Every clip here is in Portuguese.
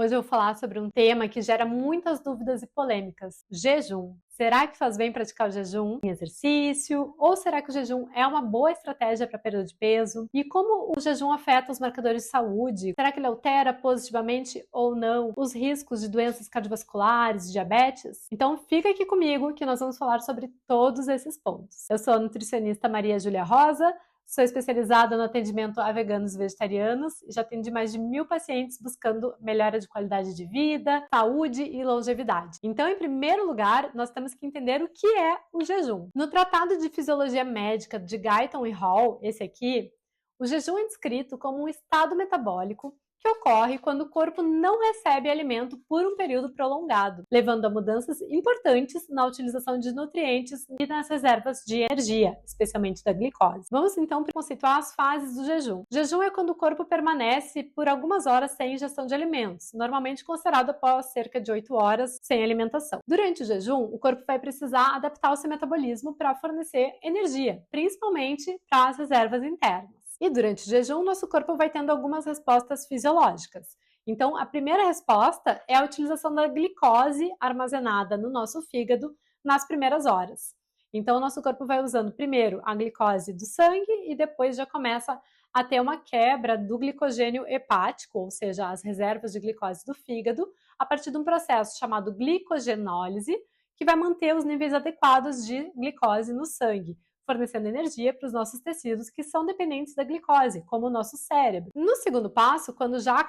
Hoje eu vou falar sobre um tema que gera muitas dúvidas e polêmicas: jejum. Será que faz bem praticar o jejum em exercício? Ou será que o jejum é uma boa estratégia para perda de peso? E como o jejum afeta os marcadores de saúde? Será que ele altera positivamente ou não os riscos de doenças cardiovasculares, diabetes? Então fica aqui comigo que nós vamos falar sobre todos esses pontos. Eu sou a nutricionista Maria Júlia Rosa. Sou especializada no atendimento a veganos e vegetarianos e já atendi mais de 1.000 pacientes buscando melhora de qualidade de vida, saúde e longevidade. Então, em primeiro lugar, nós temos que entender o que é o jejum. No Tratado de Fisiologia Médica de Guyton e Hall, esse aqui, o jejum é descrito como um estado metabólico que ocorre quando o corpo não recebe alimento por um período prolongado, levando a mudanças importantes na utilização de nutrientes e nas reservas de energia, especialmente da glicose. Vamos então conceituar as fases do jejum. O jejum é quando o corpo permanece por algumas horas sem ingestão de alimentos, normalmente considerado após cerca de 8 horas sem alimentação. Durante o jejum, o corpo vai precisar adaptar o seu metabolismo para fornecer energia, principalmente para as reservas internas. E durante o jejum, nosso corpo vai tendo algumas respostas fisiológicas. Então, a primeira resposta é a utilização da glicose armazenada no nosso fígado nas primeiras horas. Então, o nosso corpo vai usando primeiro a glicose do sangue e depois já começa a ter uma quebra do glicogênio hepático, ou seja, as reservas de glicose do fígado, a partir de um processo chamado glicogenólise, que vai manter os níveis adequados de glicose no sangue, fornecendo energia para os nossos tecidos que são dependentes da glicose, como o nosso cérebro. No segundo passo, quando já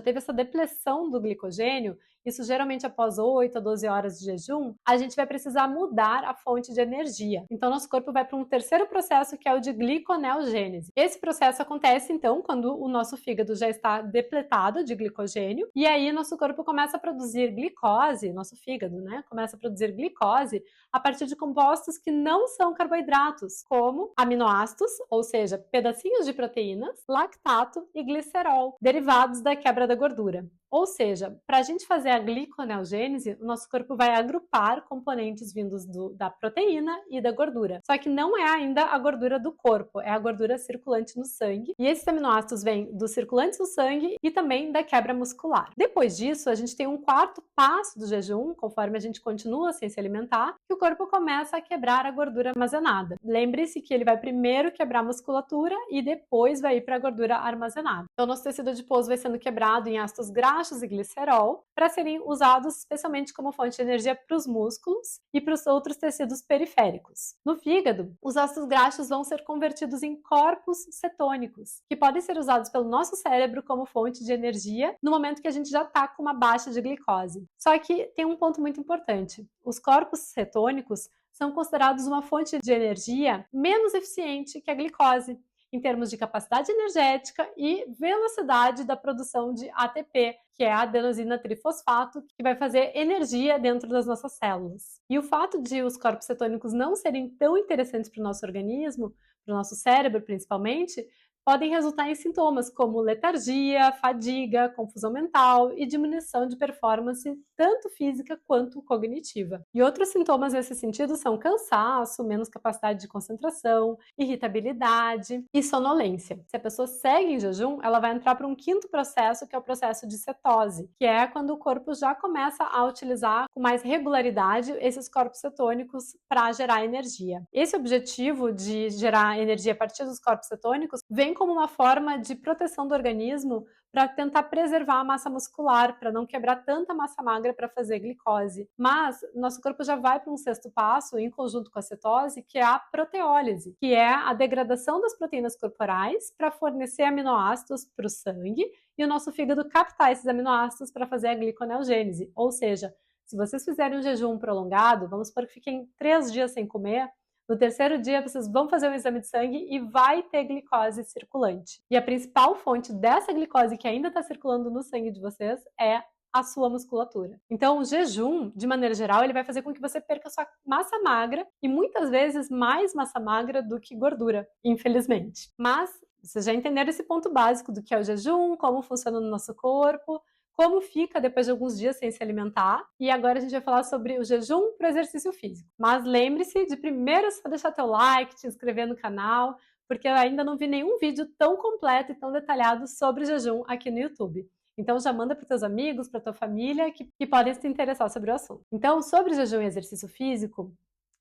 teve essa depleção do glicogênio, isso geralmente após 8 a 12 horas de jejum, a gente vai precisar mudar a fonte de energia. Então, nosso corpo vai para um terceiro processo, que é o de gliconeogênese. Esse processo acontece, então, quando o nosso fígado já está depletado de glicogênio, e aí nosso corpo começa a produzir glicose, nosso fígado, né, começa a produzir glicose a partir de compostos que não são carboidratos, como aminoácidos, ou seja, pedacinhos de proteínas, lactato e glicerol, derivados da quebra da gordura. Ou seja, para a gente fazer a gliconeogênese, o nosso corpo vai agrupar componentes vindos da proteína e da gordura. Só que não é ainda a gordura do corpo, é a gordura circulante no sangue. E esses aminoácidos vêm dos circulantes no sangue e também da quebra muscular. Depois disso, a gente tem um quarto passo do jejum, conforme a gente continua sem se alimentar, que o corpo começa a quebrar a gordura armazenada. Lembre-se que ele vai primeiro quebrar a musculatura e depois vai ir para a gordura armazenada. Então, nosso tecido adiposo vai sendo quebrado em ácidos graxos e glicerol para serem usados especialmente como fonte de energia para os músculos e para os outros tecidos periféricos. No fígado, os ácidos graxos vão ser convertidos em corpos cetônicos, que podem ser usados pelo nosso cérebro como fonte de energia no momento que a gente já está com uma baixa de glicose. Só que tem um ponto muito importante: os corpos cetônicos são considerados uma fonte de energia menos eficiente que a glicose, em termos de capacidade energética e velocidade da produção de ATP, que é a adenosina trifosfato, que vai fazer energia dentro das nossas células. E o fato de os corpos cetônicos não serem tão interessantes para o nosso organismo, para o nosso cérebro principalmente, podem resultar em sintomas como letargia, fadiga, confusão mental e diminuição de performance tanto física quanto cognitiva. E outros sintomas nesse sentido são cansaço, menos capacidade de concentração, irritabilidade e sonolência. Se a pessoa segue em jejum, ela vai entrar para um quinto processo, que é o processo de cetose, que é quando o corpo já começa a utilizar com mais regularidade esses corpos cetônicos para gerar energia. Esse objetivo de gerar energia a partir dos corpos cetônicos vem como uma forma de proteção do organismo para tentar preservar a massa muscular, para não quebrar tanta massa magra para fazer glicose. Mas nosso corpo já vai para um sexto passo, em conjunto com a cetose, que é a proteólise, que é a degradação das proteínas corporais para fornecer aminoácidos para o sangue e o nosso fígado captar esses aminoácidos para fazer a gliconeogênese. Ou seja, se vocês fizerem um jejum prolongado, vamos supor que fiquem 3 dias sem comer, no terceiro dia, vocês vão fazer um exame de sangue e vai ter glicose circulante. E a principal fonte dessa glicose que ainda está circulando no sangue de vocês é a sua musculatura. Então, o jejum, de maneira geral, ele vai fazer com que você perca sua massa magra e muitas vezes mais massa magra do que gordura, infelizmente. Mas vocês já entenderam esse ponto básico do que é o jejum, como funciona no nosso corpo, como fica depois de alguns dias sem se alimentar. E agora a gente vai falar sobre o jejum para o exercício físico. Mas lembre-se de primeiro só deixar teu like, te inscrever no canal, porque eu ainda não vi nenhum vídeo tão completo e tão detalhado sobre jejum aqui no YouTube. Então já manda para os teus amigos, para tua família, que podem se interessar sobre o assunto. Então, sobre jejum e exercício físico,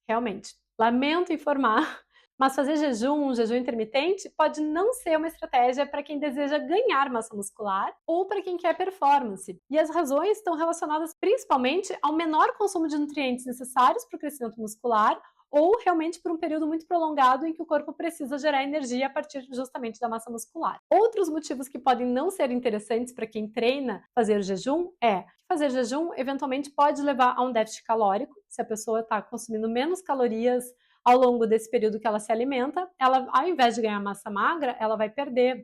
realmente, lamento informar, mas fazer jejum, um jejum intermitente, pode não ser uma estratégia para quem deseja ganhar massa muscular ou para quem quer performance. E as razões estão relacionadas principalmente ao menor consumo de nutrientes necessários para o crescimento muscular ou realmente por um período muito prolongado em que o corpo precisa gerar energia a partir justamente da massa muscular. Outros motivos que podem não ser interessantes para quem treina fazer jejum é que fazer jejum eventualmente pode levar a um déficit calórico, se a pessoa está consumindo menos calorias ao longo desse período que ela se alimenta, ela, ao invés de ganhar massa magra, ela vai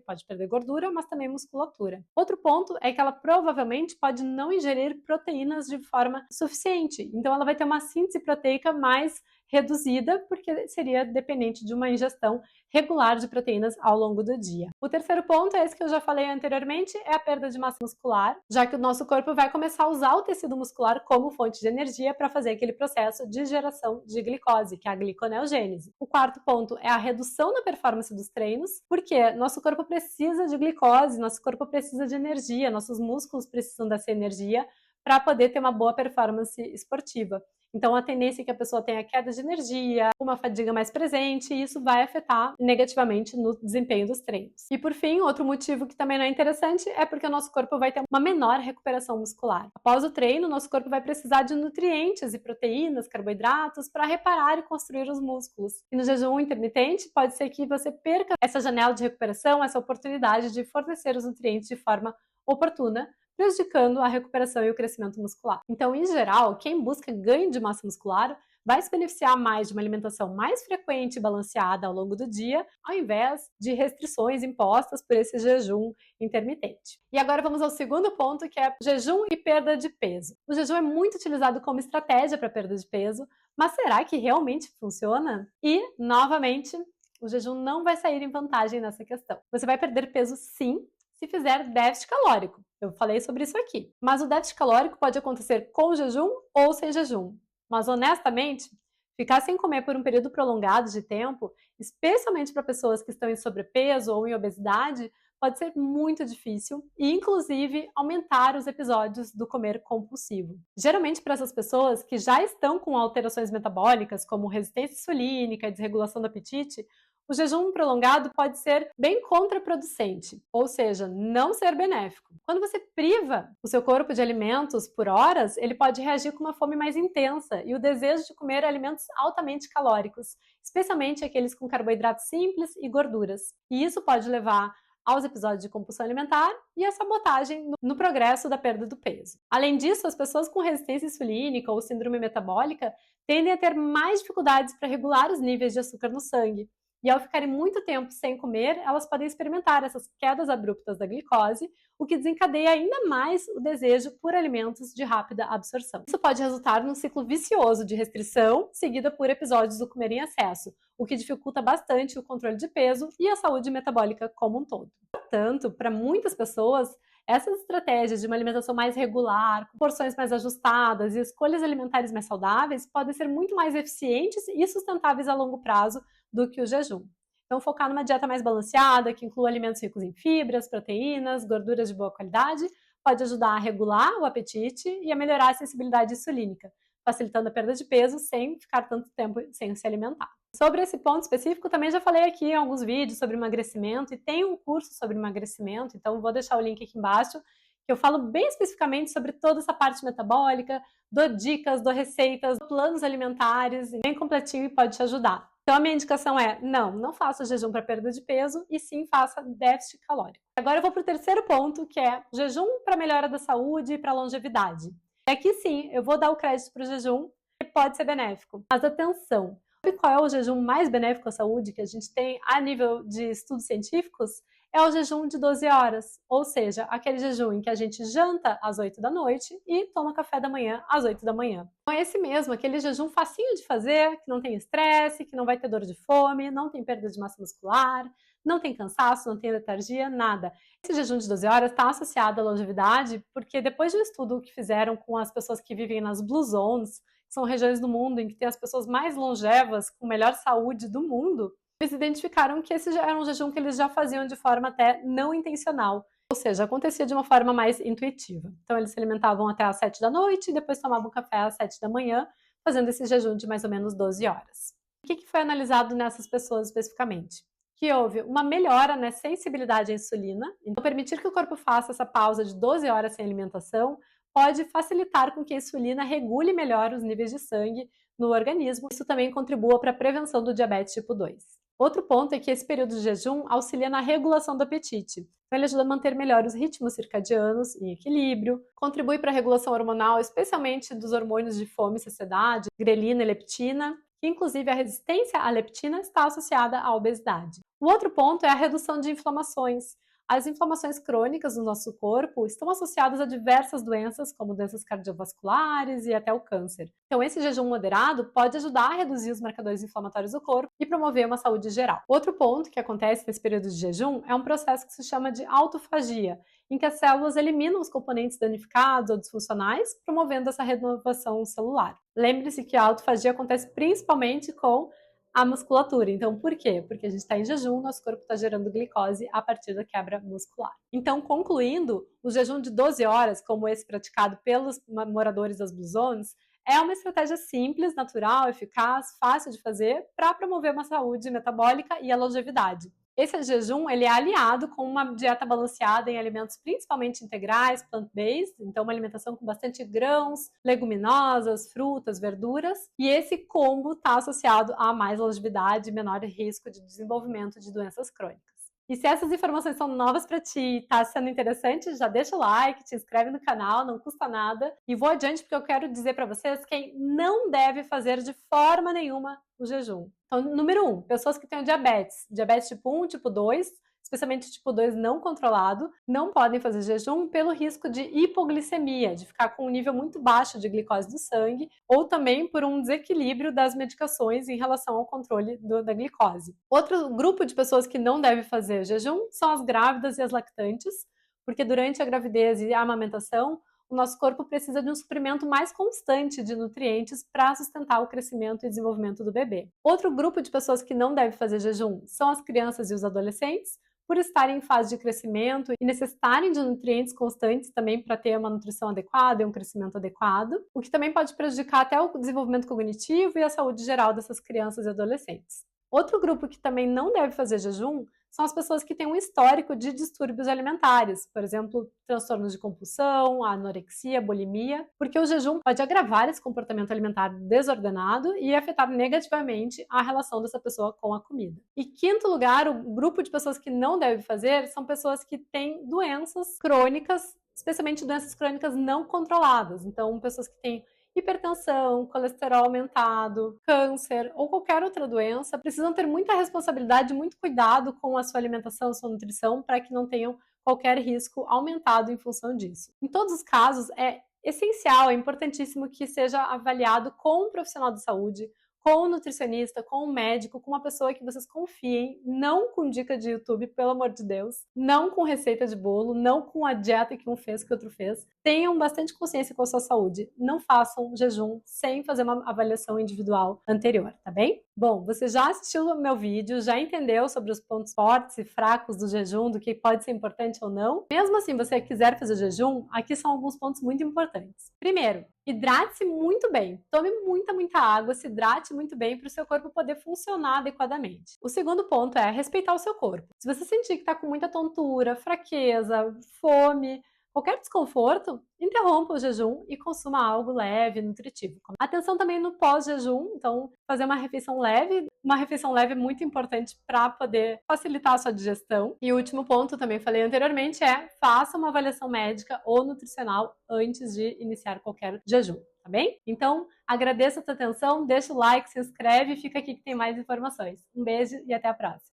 pode perder gordura, mas também musculatura. Outro ponto é que ela provavelmente pode não ingerir proteínas de forma suficiente, então ela vai ter uma síntese proteica mais reduzida, porque seria dependente de uma ingestão regular de proteínas ao longo do dia. O terceiro ponto é esse que eu já falei anteriormente, é a perda de massa muscular, já que o nosso corpo vai começar a usar o tecido muscular como fonte de energia para fazer aquele processo de geração de glicose, que é a gliconeogênese. O quarto ponto é a redução na performance dos treinos, porque nosso corpo precisa de glicose, nosso corpo precisa de energia, nossos músculos precisam dessa energia para poder ter uma boa performance esportiva. Então, a tendência é que a pessoa tenha queda de energia, uma fadiga mais presente, e isso vai afetar negativamente no desempenho dos treinos. E por fim, outro motivo que também não é interessante é porque o nosso corpo vai ter uma menor recuperação muscular. Após o treino, nosso corpo vai precisar de nutrientes e proteínas, carboidratos, para reparar e construir os músculos. E no jejum intermitente, pode ser que você perca essa janela de recuperação, essa oportunidade de fornecer os nutrientes de forma oportuna, prejudicando a recuperação e o crescimento muscular. Então, em geral, quem busca ganho de massa muscular vai se beneficiar mais de uma alimentação mais frequente e balanceada ao longo do dia, ao invés de restrições impostas por esse jejum intermitente. E agora vamos ao segundo ponto, que é jejum e perda de peso. O jejum é muito utilizado como estratégia para perda de peso, mas será que realmente funciona? E, novamente, o jejum não vai sair em vantagem nessa questão. Você vai perder peso sim, se fizer déficit calórico. Eu falei sobre isso aqui. Mas o déficit calórico pode acontecer com jejum ou sem jejum. Mas, honestamente, ficar sem comer por um período prolongado de tempo, especialmente para pessoas que estão em sobrepeso ou em obesidade, pode ser muito difícil e, inclusive, aumentar os episódios do comer compulsivo. Geralmente, para essas pessoas que já estão com alterações metabólicas, como resistência insulínica e desregulação do apetite, o jejum prolongado pode ser bem contraproducente, ou seja, não ser benéfico. Quando você priva o seu corpo de alimentos por horas, ele pode reagir com uma fome mais intensa e o desejo de comer alimentos altamente calóricos, especialmente aqueles com carboidratos simples e gorduras. E isso pode levar aos episódios de compulsão alimentar e a sabotagem no progresso da perda do peso. Além disso, as pessoas com resistência insulínica ou síndrome metabólica tendem a ter mais dificuldades para regular os níveis de açúcar no sangue. E ao ficarem muito tempo sem comer, elas podem experimentar essas quedas abruptas da glicose, o que desencadeia ainda mais o desejo por alimentos de rápida absorção. Isso pode resultar num ciclo vicioso de restrição, seguida por episódios do comer em excesso, o que dificulta bastante o controle de peso e a saúde metabólica como um todo. Portanto, para muitas pessoas, essas estratégias de uma alimentação mais regular, com porções mais ajustadas e escolhas alimentares mais saudáveis podem ser muito mais eficientes e sustentáveis a longo prazo do que o jejum. Então, focar numa dieta mais balanceada, que inclua alimentos ricos em fibras, proteínas, gorduras de boa qualidade, pode ajudar a regular o apetite e a melhorar a sensibilidade insulínica, facilitando a perda de peso sem ficar tanto tempo sem se alimentar. Sobre esse ponto específico, também já falei aqui em alguns vídeos sobre emagrecimento e tem um curso sobre emagrecimento, então vou deixar o link aqui embaixo, que eu falo bem especificamente sobre toda essa parte metabólica, dou dicas, dou receitas, dou planos alimentares, bem completinho e pode te ajudar. Então a minha indicação é, não faça jejum para perda de peso e sim faça déficit calórico. Agora eu vou para o terceiro ponto, que é jejum para melhora da saúde e para longevidade. E aqui sim, eu vou dar o crédito para o jejum, que pode ser benéfico. Mas atenção, sabe qual é o jejum mais benéfico à saúde que a gente tem a nível de estudos científicos? É o jejum de 12 horas, ou seja, aquele jejum em que a gente janta às 8 da noite e toma café da manhã às 8 da manhã. Então é esse mesmo, aquele jejum facinho de fazer, que não tem estresse, que não vai ter dor de fome, não tem perda de massa muscular, não tem cansaço, não tem letargia, nada. Esse jejum de 12 horas está associado à longevidade porque depois de um estudo que fizeram com as pessoas que vivem nas Blue Zones, que são regiões do mundo em que tem as pessoas mais longevas, com melhor saúde do mundo, eles identificaram que esse era um jejum que eles já faziam de forma até não intencional. Ou seja, acontecia de uma forma mais intuitiva. Então, eles se alimentavam até às 7 da noite e depois tomavam café às 7 da manhã, fazendo esse jejum de mais ou menos 12 horas. O que foi analisado nessas pessoas especificamente? Que houve uma melhora na sensibilidade à insulina. Então, permitir que o corpo faça essa pausa de 12 horas sem alimentação pode facilitar com que a insulina regule melhor os níveis de sangue no organismo. Isso também contribua para a prevenção do diabetes tipo 2. Outro ponto é que esse período de jejum auxilia na regulação do apetite. Então, ele ajuda a manter melhor os ritmos circadianos em equilíbrio, contribui para a regulação hormonal, especialmente dos hormônios de fome e saciedade, grelina e leptina, que inclusive a resistência à leptina está associada à obesidade. O outro ponto é a redução de inflamações. As inflamações crônicas do nosso corpo estão associadas a diversas doenças, como doenças cardiovasculares e até o câncer. Então, esse jejum moderado pode ajudar a reduzir os marcadores inflamatórios do corpo e promover uma saúde geral. Outro ponto que acontece nesse período de jejum é um processo que se chama de autofagia, em que as células eliminam os componentes danificados ou disfuncionais, promovendo essa renovação celular. Lembre-se que a autofagia acontece principalmente com a musculatura. Então, por quê? Porque a gente está em jejum, nosso corpo está gerando glicose a partir da quebra muscular. Então, concluindo, o jejum de 12 horas, como esse praticado pelos moradores das Blue Zones, é uma estratégia simples, natural, eficaz, fácil de fazer para promover uma saúde metabólica e a longevidade. Esse jejum ele é aliado com uma dieta balanceada em alimentos principalmente integrais, plant-based, então uma alimentação com bastante grãos, leguminosas, frutas, verduras, e esse combo está associado a mais longevidade e menor risco de desenvolvimento de doenças crônicas. E se essas informações são novas para ti e está sendo interessante, já deixa o like, te inscreve no canal, não custa nada. E vou adiante porque eu quero dizer para vocês quem não deve fazer de forma nenhuma o jejum. Então, número 1, pessoas que têm diabetes tipo 1, tipo 2, especialmente tipo 2 não controlado, não podem fazer jejum pelo risco de hipoglicemia, de ficar com um nível muito baixo de glicose do sangue, ou também por um desequilíbrio das medicações em relação ao controle da glicose. Outro grupo de pessoas que não deve fazer jejum são as grávidas e as lactantes, porque durante a gravidez e a amamentação, o nosso corpo precisa de um suprimento mais constante de nutrientes para sustentar o crescimento e desenvolvimento do bebê. Outro grupo de pessoas que não deve fazer jejum são as crianças e os adolescentes, por estarem em fase de crescimento e necessitarem de nutrientes constantes também para ter uma nutrição adequada e um crescimento adequado, o que também pode prejudicar até o desenvolvimento cognitivo e a saúde geral dessas crianças e adolescentes. Outro grupo que também não deve fazer jejum são as pessoas que têm um histórico de distúrbios alimentares, por exemplo, transtornos de compulsão, anorexia, bulimia, porque o jejum pode agravar esse comportamento alimentar desordenado e afetar negativamente a relação dessa pessoa com a comida. E quinto lugar, o grupo de pessoas que não deve fazer são pessoas que têm doenças crônicas, especialmente doenças crônicas não controladas. Então, pessoas que têm hipertensão, colesterol aumentado, câncer ou qualquer outra doença, precisam ter muita responsabilidade, muito cuidado com a sua alimentação, a sua nutrição, para que não tenham qualquer risco aumentado em função disso. Em todos os casos, é essencial, é importantíssimo que seja avaliado com um profissional de saúde, com um nutricionista, com um médico, com uma pessoa que vocês confiem, não com dica de YouTube, pelo amor de Deus, não com receita de bolo, não com a dieta que um fez, que outro fez. Tenham bastante consciência com a sua saúde. Não façam jejum sem fazer uma avaliação individual anterior, tá bem? Bom, você já assistiu o meu vídeo, já entendeu sobre os pontos fortes e fracos do jejum, do que pode ser importante ou não? Mesmo assim, você quiser fazer jejum, aqui são alguns pontos muito importantes. Primeiro, hidrate-se muito bem. Tome muita água, se hidrate muito bem para o seu corpo poder funcionar adequadamente. O segundo ponto é respeitar o seu corpo. Se você sentir que está com muita tontura, fraqueza, fome, qualquer desconforto, interrompa o jejum e consuma algo leve, nutritivo. Atenção também no pós-jejum, então fazer uma refeição leve. Uma refeição leve é muito importante para poder facilitar a sua digestão. E o último ponto, também falei anteriormente, é faça uma avaliação médica ou nutricional antes de iniciar qualquer jejum, tá bem? Então, agradeço a tua atenção, deixa o like, se inscreve e fica aqui que tem mais informações. Um beijo e até a próxima!